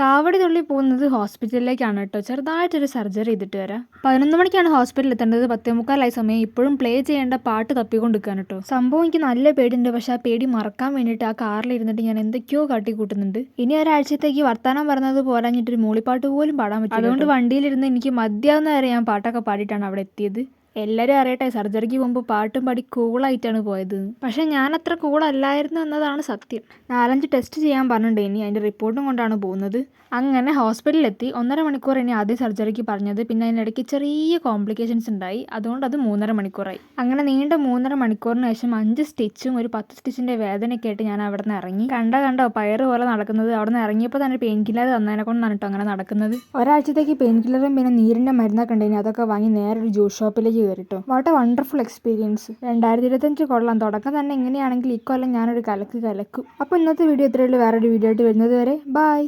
കാവടി തുള്ളി പോകുന്നത് ഹോസ്പിറ്റലിലേക്കാണ് കേട്ടോ. ചെറുതായിട്ടൊരു സർജറി ചെയ്തിട്ട് വരാം. 11 മണിക്കാണ് ഹോസ്പിറ്റലിൽ എത്തേണ്ടത്. 10:45 സമയം. ഇപ്പോഴും പ്ലേ ചെയ്യേണ്ട പാട്ട് തപ്പിക്കൊണ്ടിരിക്കുകയാണ് കേട്ടോ. സംഭവം എനിക്ക് നല്ല പേടിയുണ്ട്. പക്ഷെ ആ പേടി മറക്കാൻ വേണ്ടിയിട്ട് ആ കാറിൽ ഇരുന്നിട്ട് ഞാൻ എന്തൊക്കെയോ കാട്ടിക്കൂട്ടുന്നുണ്ട്. ഇനി ഒരാഴ്ചത്തേക്ക് വർത്താനം പറഞ്ഞത് പോരാഞ്ഞിട്ടൊരു മൂളിപ്പാട്ട് പോലും പാടാൻ പറ്റും. അതുകൊണ്ട് വണ്ടിയിലിരുന്ന് എനിക്ക് മതിയാവുന്ന വരെ ഞാൻ പാട്ടൊക്കെ പാടിയിട്ടാണ് അവിടെ എത്തിയത്. എല്ലാവരും അറിയട്ടെ, സർജറിക്ക് പോകുമ്പോൾ പാട്ടും പാടി കൂളായിട്ടാണ് പോയത്. പക്ഷേ ഞാൻ അത്ര കൂളല്ലായിരുന്നു എന്നതാണ് സത്യം. 4-5 ടെസ്റ്റ് ചെയ്യാൻ പറഞ്ഞിട്ടുണ്ട്. ഇനി അതിൻ്റെ റിപ്പോർട്ടും കൊണ്ടാണ് പോകുന്നത്. അങ്ങനെ ഹോസ്പിറ്റലിലെത്തി. 1.5 മണിക്കൂർ ഇനി ആദ്യം സർജറിക്ക് പറഞ്ഞത്. പിന്നെ അതിനിടയ്ക്ക് ചെറിയ കോംപ്ലിക്കേഷൻസ് ഉണ്ടായി. അതുകൊണ്ട് അത് 3.5 മണിക്കൂറായി. അങ്ങനെ നീണ്ട 3.5 മണിക്കൂറിന് ശേഷം 5 സ്റ്റിച്ചും ഒരു 10 സ്റ്റിച്ചിൻ്റെ വേദനയൊക്കെ ആയിട്ട് ഞാൻ അവിടെ നിന്ന് ഇറങ്ങി. കണ്ടോ പയറ് പോലെ നടക്കുന്നത്. അവിടെ നിന്ന് ഇറങ്ങിയപ്പോൾ തന്നെ പെയിൻ കില്ലർ തന്നതിനെ കൊണ്ടാണ് കേട്ടോ അങ്ങനെ നടക്കുന്നത്. ഒരാഴ്ചത്തേക്ക് പെയിൻ കില്ലറും പിന്നെ നീരിൻ്റെ മരുന്നൊക്കെ ഉണ്ടെങ്കിൽ അതൊക്കെ വാങ്ങി നേരെ ഒരു ജ്യൂസ് ഷോപ്പിലേക്ക് കയറിട്ടോ. What a wonderful experience. 2025 കൊള്ളാം. തുടക്കം തന്നെ ഇങ്ങനെയാണെങ്കിൽ ഇക്കൊല്ലം ഞാനൊരു കലക്കും. അപ്പോൾ ഇന്നത്തെ വീഡിയോ ഇത്രയേ ഉള്ളൂ. വേറൊരു വീഡിയോ ആയിട്ട് വരുന്നത് വരെ ബൈ.